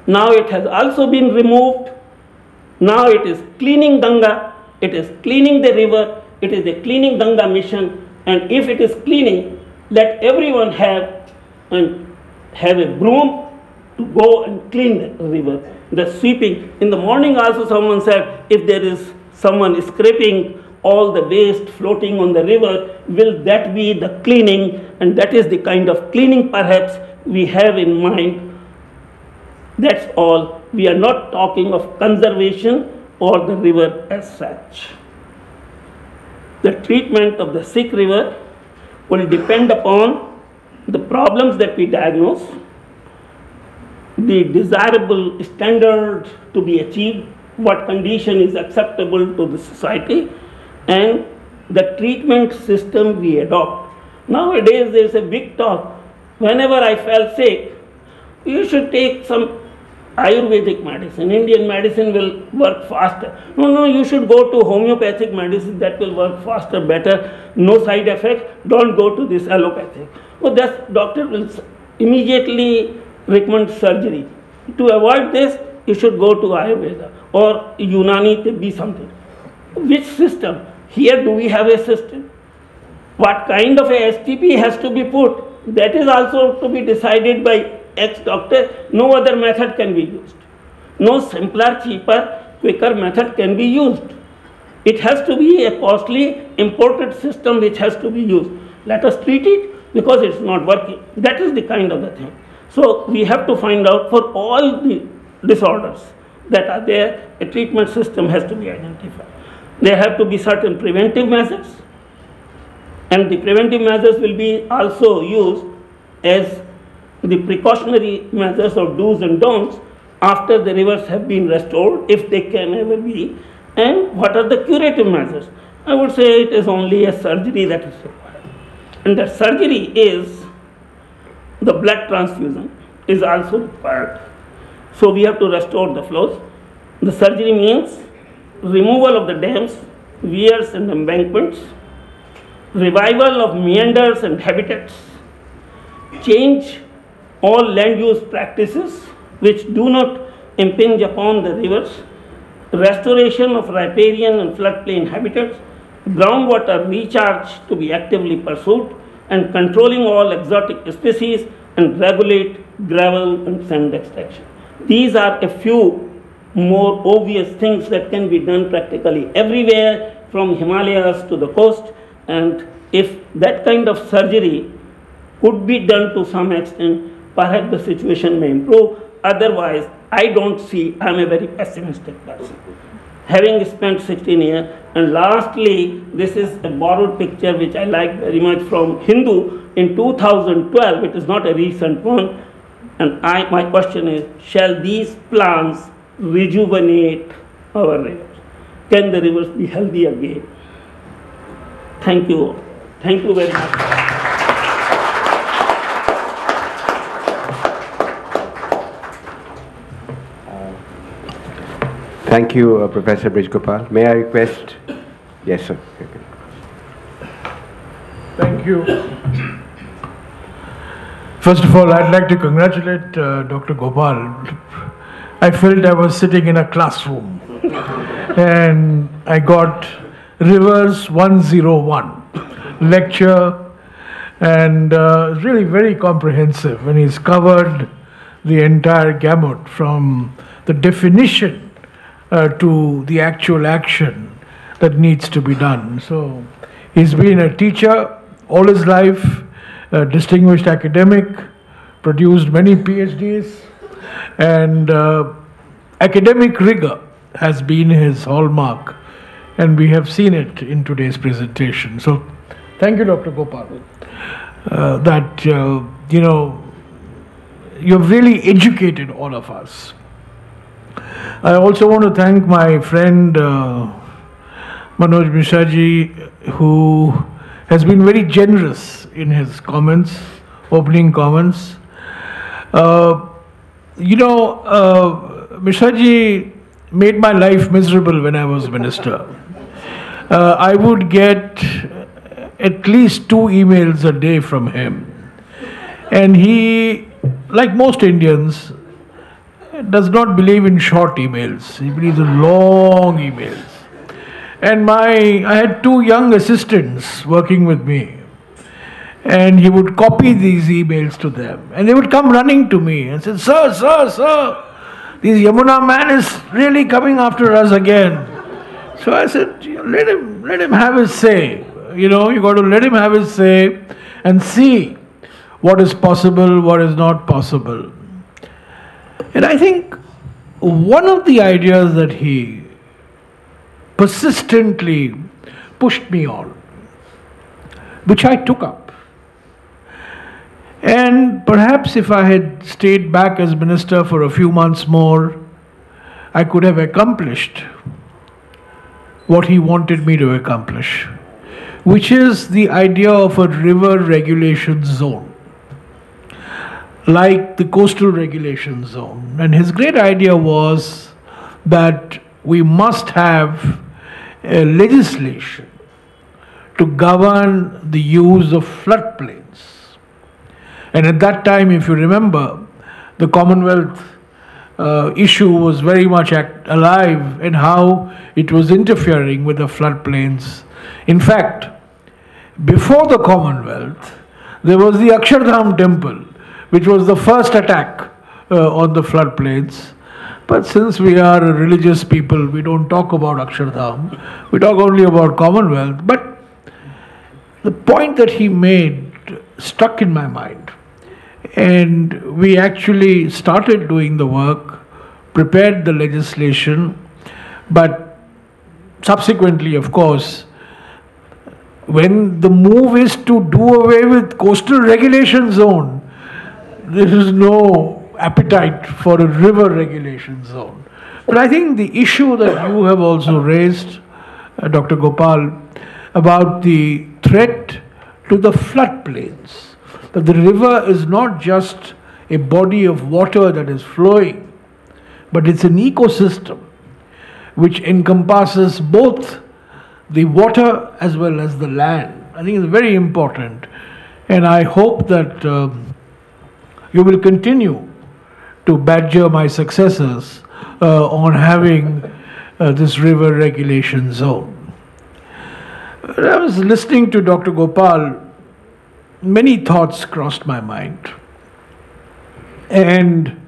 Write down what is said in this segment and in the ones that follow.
Now it has also been removed. Now it is cleaning Ganga, it is cleaning the river, it is a cleaning Ganga mission, and if it is cleaning, let everyone have a broom to go and clean the river. The sweeping. In the morning also someone said, if there is someone scraping all the waste floating on the river, will that be the cleaning? And that is the kind of cleaning perhaps we have in mind. That's all. We are not talking of conservation or the river as such. The treatment of the sick river will depend upon the problems that we diagnose, the desirable standard to be achieved, what condition is acceptable to the society, and the treatment system we adopt. Nowadays there is a big talk. Whenever I fell sick, you should take some Ayurvedic medicine. Indian medicine will work faster. No, you should go to homeopathic medicine, that will work faster, better, no side effect. Don't go to this allopathic. Well, that doctor will immediately recommend surgery. To avoid this, you should go to Ayurveda or Unani Tibbi something. Which system? Here do we have a system? What kind of a STP has to be put? That is also to be decided by ex-doctor. No other method can be used. No simpler, cheaper, quicker method can be used. It has to be a costly imported system which has to be used. Let us treat it because it's not working. That is the kind of the thing. So we have to find out for all the disorders that are there, a treatment system has to be identified. There have to be certain preventive measures, and the preventive measures will be also used as the precautionary measures or do's and don'ts after the rivers have been restored, if they can ever be, and what are the curative measures. I would say it is only a surgery that is required, and that surgery is the blood transfusion is also required. So we have to restore the flows. The surgery means removal of the dams, weirs and embankments, revival of meanders and habitats, change all land use practices which do not impinge upon the rivers, restoration of riparian and floodplain habitats, groundwater recharge to be actively pursued, and controlling all exotic species and regulate gravel and sand extraction. These are a few more obvious things that can be done practically everywhere from Himalayas to the coast, and if that kind of surgery could be done to some extent, perhaps the situation may improve. Otherwise, I don't see, I'm a very pessimistic person. Having spent 16 years, and lastly, this is a borrowed picture which I like very much from Hindu in 2012, it is not a recent one, and my question is, shall these plants rejuvenate our rivers? Can the rivers be healthy again? Thank you. Thank you very much. Thank you, Professor Brij Gopal. May I request? Yes, sir. Thank you. First of all, I'd like to congratulate Dr. Gopal. I felt I was sitting in a classroom and I got Rivers 101 lecture, and really very comprehensive, and he's covered the entire gamut from the definition to the actual action that needs to be done. So he's been a teacher all his life, a distinguished academic, produced many PhDs, and academic rigor has been his hallmark, and we have seen it in today's presentation. So thank you, Dr. Gopal, that you know, you've really educated all of us. I also want to thank my friend Manoj Mishraji, who has been very generous in his comments, opening comments. You know, Mishraji made my life miserable when I was minister. I would get at least 2 emails a day from him. And he, like most Indians, does not believe in short emails. He believes in long emails. And I had two young assistants working with me. And he would copy these emails to them. And they would come running to me and say, sir, this Yamuna man is really coming after us again. So I said, let him have his say. You got to let him have his say and see what is possible, what is not possible. And I think one of the ideas that he persistently pushed me on, which I took up. And perhaps if I had stayed back as minister for a few months more, I could have accomplished what he wanted me to accomplish, which is the idea of a river regulation zone, like the coastal regulation zone. And his great idea was that we must have a legislation to govern the use of floodplains. And at that time, if you remember, the Commonwealth issue was very much alive in how it was interfering with the floodplains. In fact, before the Commonwealth, there was the Akshardham temple, which was the first attack on the floodplains. But since we are a religious people, we don't talk about Akshardham. We talk only about Commonwealth. But the point that he made stuck in my mind. And we actually started doing the work, prepared the legislation, but subsequently, of course, when the move is to do away with coastal regulation zone, there is no appetite for a river regulation zone. But I think the issue that you have also raised, Dr. Gopal, about the threat to the floodplains, that the river is not just a body of water that is flowing, but it's an ecosystem which encompasses both the water as well as the land. I think it's very important, and I hope that you will continue to badger my successors on having this river regulation zone. When I was listening to Dr. Gopal, many thoughts crossed my mind. And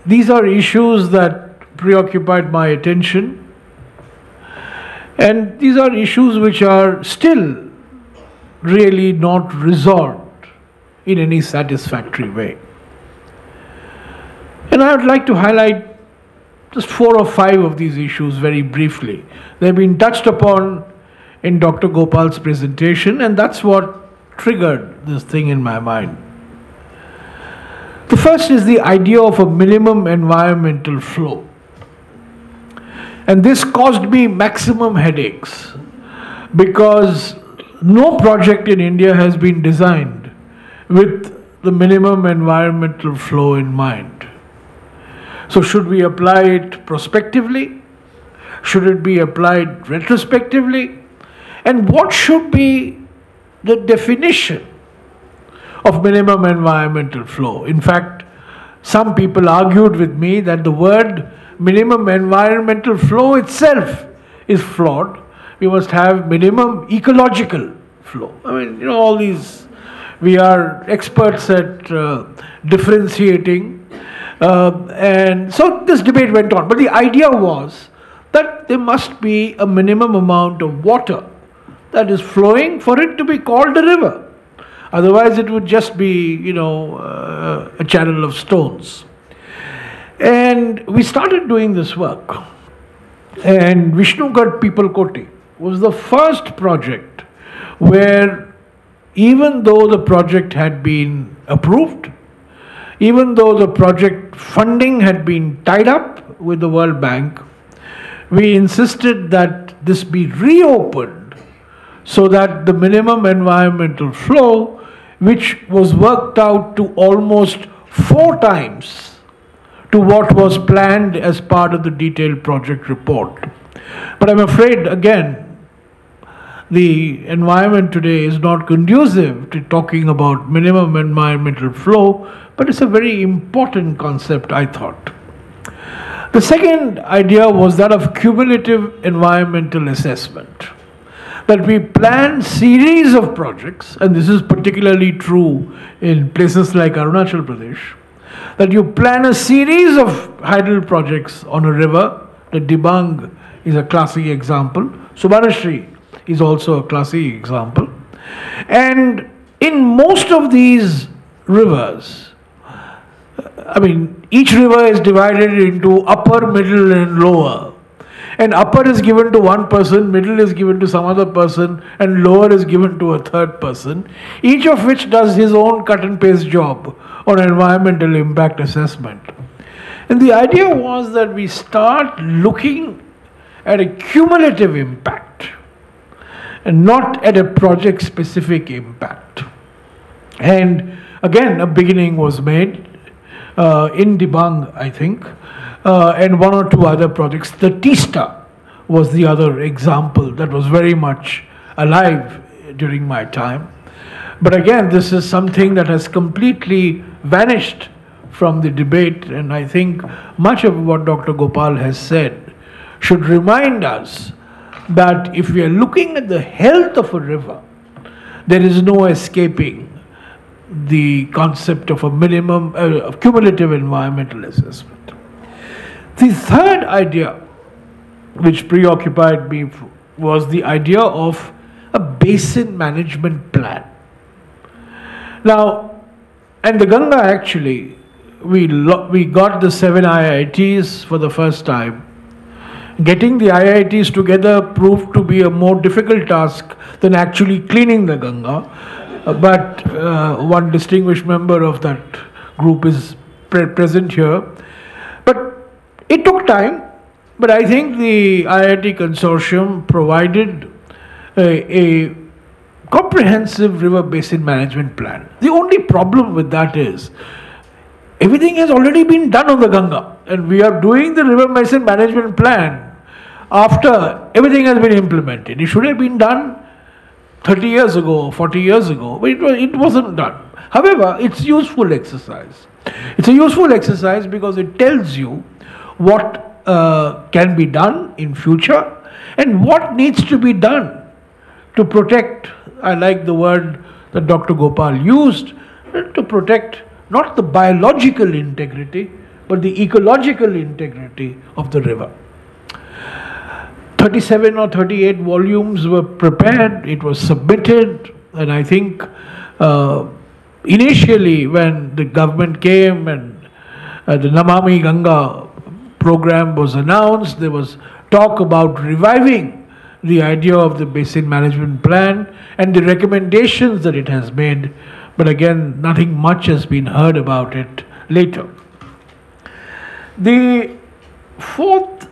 these are issues that preoccupied my attention. And these are issues which are still really not resolved in any satisfactory way. And I would like to highlight just 4 or 5 of these issues very briefly. They've been touched upon in Dr. Gopal's presentation, and that's what triggered this thing in my mind. The first is the idea of a minimum environmental flow. And this caused me maximum headaches because no project in India has been designed with the minimum environmental flow in mind. So should we apply it prospectively? Should it be applied retrospectively? And what should be the definition of minimum environmental flow? In fact, some people argued with me that the word minimum environmental flow itself is flawed. We must have minimum ecological flow. I mean, all these, we are experts at differentiating. And so this debate went on. But the idea was that there must be a minimum amount of water that is flowing for it to be called a river. Otherwise it would just be, a channel of stones. And we started doing this work. And Vishnugad Pipalkoti was the first project where, even though the project had been approved, even though the project funding had been tied up with the World Bank, we insisted that this be reopened so that the minimum environmental flow, which was worked out to almost 4 times to what was planned as part of the detailed project report. But I'm afraid, again, the environment today is not conducive to talking about minimum environmental flow, but it's a very important concept, I thought. The second idea was that of cumulative environmental assessment. That we plan series of projects, and this is particularly true in places like Arunachal Pradesh, that you plan a series of hydel projects on a river. The Dibang is a classic example. Subarashri is also a classic example. And in most of these rivers, each river is divided into upper, middle and lower. And upper is given to one person, middle is given to some other person, and lower is given to a third person, each of which does his own cut and paste job on environmental impact assessment. And the idea was that we start looking at a cumulative impact and not at a project-specific impact. And again, a beginning was made in Dibang, I think, and one or two other projects. The Tista was the other example that was very much alive during my time. But again, this is something that has completely vanished from the debate, and I think much of what Dr. Gopal has said should remind us that if we are looking at the health of a river, there is no escaping the concept of a minimum of cumulative environmental assessment. The third idea which preoccupied me was the idea of a basin management plan. Now, and the Ganga actually, we got the 7 IITs for the first time. Getting the IITs together proved to be a more difficult task than actually cleaning the Ganga. But one distinguished member of that group is present here. But it took time, but I think the IIT consortium provided a comprehensive river basin management plan. The only problem with that is everything has already been done on the Ganga, and we are doing the river basin management plan after everything has been implemented. It should have been done 30 years ago, 40 years ago, but it wasn't done. However, it's useful exercise. It's a useful exercise because it tells you what can be done in future and what needs to be done to protect, I like the word that Dr. Gopal used, to protect not the biological integrity, but the ecological integrity of the river. 37 or 38 volumes were prepared, it was submitted, and I think initially when the government came and the Namami Ganga program was announced, there was talk about reviving the idea of the basin management plan and the recommendations that it has made, but again, nothing much has been heard about it later. The fourth,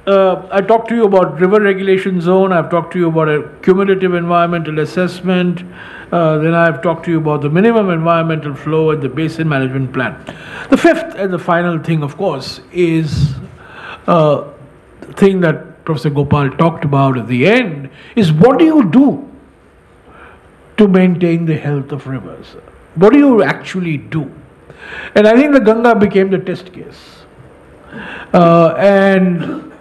I talked to you about river regulation zone, I've talked to you about a cumulative environmental assessment, then I've talked to you about the minimum environmental flow and the basin management plan. The fifth and the final thing, of course, is the thing that Professor Gopal talked about at the end, is what do you do to maintain the health of rivers? What do you actually do? And I think the Ganga became the test case. And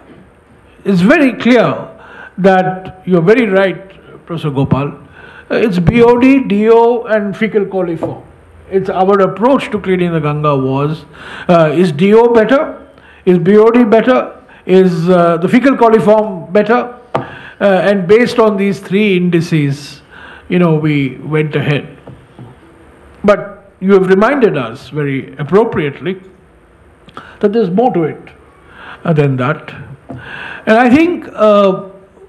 it's very clear that you're very right, Professor Gopal. It's BOD, DO and fecal coliform. It's our approach to cleaning the Ganga was, is DO better? Is BOD better? Is the fecal coliform better? And based on these three indices, we went ahead. But you have reminded us very appropriately that there's more to it than that. And I think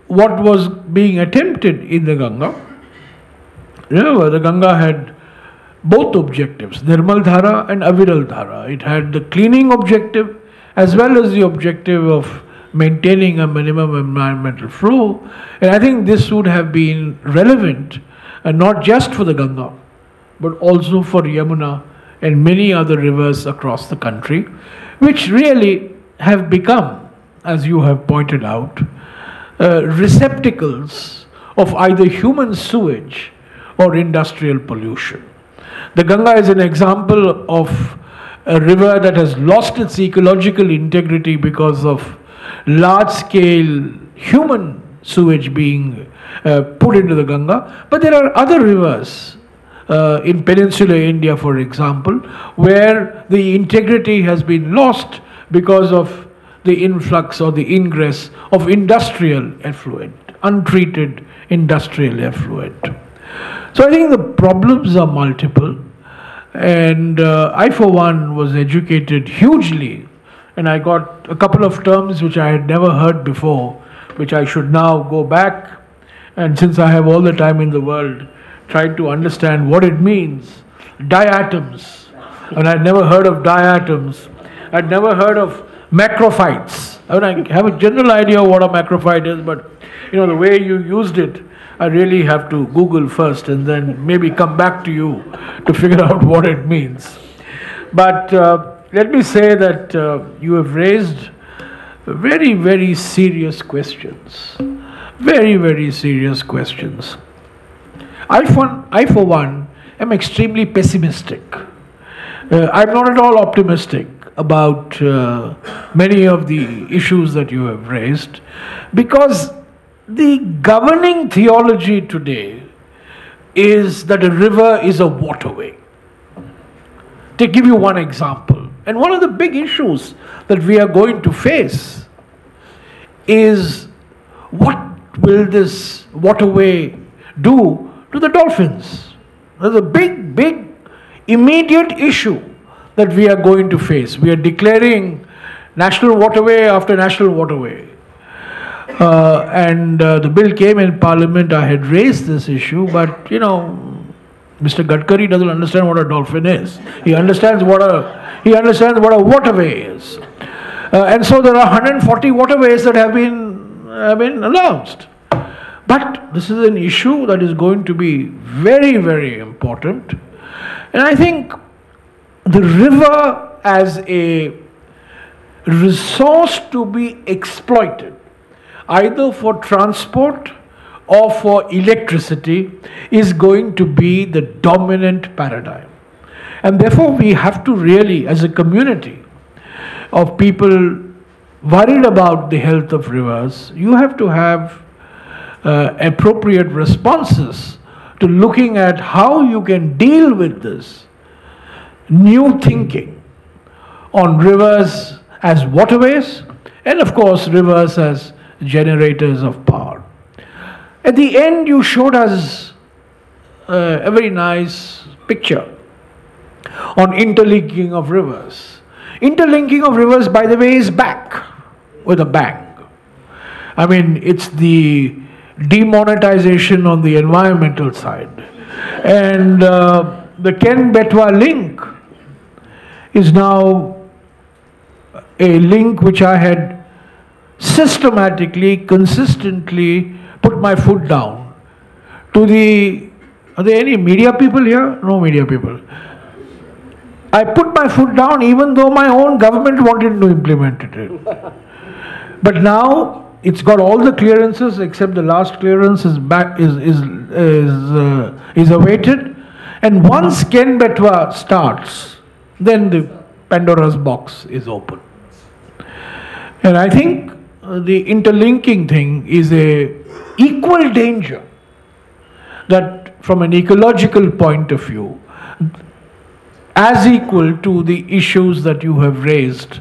what was being attempted in the Ganga, remember the Ganga had both objectives, Nirmal Dhara and Aviral Dhara. It had the cleaning objective as well as the objective of maintaining a minimum environmental flow. And I think this would have been relevant, not just for the Ganga, but also for Yamuna and many other rivers across the country, which really have become, as you have pointed out, receptacles of either human sewage or industrial pollution. The Ganga is an example of a river that has lost its ecological integrity because of large-scale human sewage being put into the Ganga. But there are other rivers in peninsular India, for example, where the integrity has been lost because of the influx or the ingress of industrial effluent, untreated industrial effluent. So I think the problems are multiple, and I for one was educated hugely, and I got a couple of terms which I had never heard before, which I should now go back, and since I have all the time in the world, try to understand what it means. Diatoms, and I'd never heard of diatoms. I'd never heard of macrophytes. I mean, I have a general idea of what a macrophyte is, but the way you used it, I really have to Google first and then maybe come back to you to figure out what it means. But let me say that you have raised very, very serious questions. Very, very serious questions. I, for one, am extremely pessimistic. I'm not at all optimistic about many of the issues that you have raised, because the governing theology today is that a river is a waterway. To give you one example, and one of the big issues that we are going to face is what will this waterway do to the dolphins? There's a big, big immediate issue that we are going to face. We are declaring national waterway after national waterway. And the bill came in Parliament. I had raised this issue, but Mr. Gadkari doesn't understand what a dolphin is. He understands what a waterway is. And so there are 140 waterways that have been announced. But this is an issue that is going to be very, very important. And I think the river as a resource to be exploited, either for transport or for electricity, is going to be the dominant paradigm. And therefore we have to really, as a community of people worried about the health of rivers, you have to have appropriate responses to looking at how you can deal with this new thinking on rivers as waterways, and of course rivers as generators of power. At the end, you showed us a very nice picture on interlinking of rivers. Interlinking of rivers, by the way, is back with a bang. I mean, it's the demonetization on the environmental side. And the Ken-Betwa link is now a link which I had systematically, consistently put my foot down to the... Are there any media people here? No media people. I put my foot down even though my own government wanted to implement it. But now it's got all the clearances except the last clearance is awaited. And once Ken-Betwa starts, then the Pandora's box is open. And I think the interlinking thing is a equal danger, that from an ecological point of view, as equal to the issues that you have raised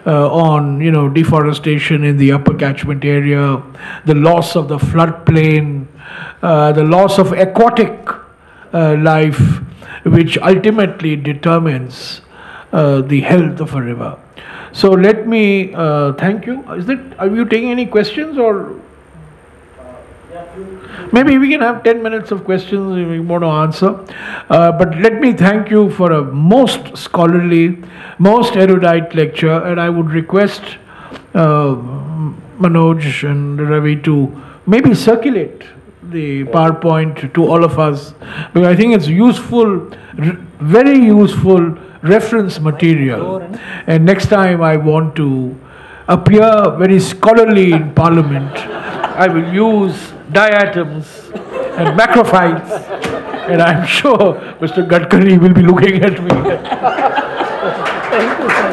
on deforestation in the upper catchment area, the loss of the floodplain, the loss of aquatic life, which ultimately determines the health of a river. So let me thank you. Are you taking any questions, or maybe we can have 10 minutes of questions if you want to answer. But let me thank you for a most scholarly, most erudite lecture, and I would request Manoj and Ravi to maybe circulate the PowerPoint to all of us, because I think it's useful, very useful reference material. And next time I want to appear very scholarly in Parliament, I will use diatoms and macrophytes, and I'm sure Mr. Gadkari will be looking at me.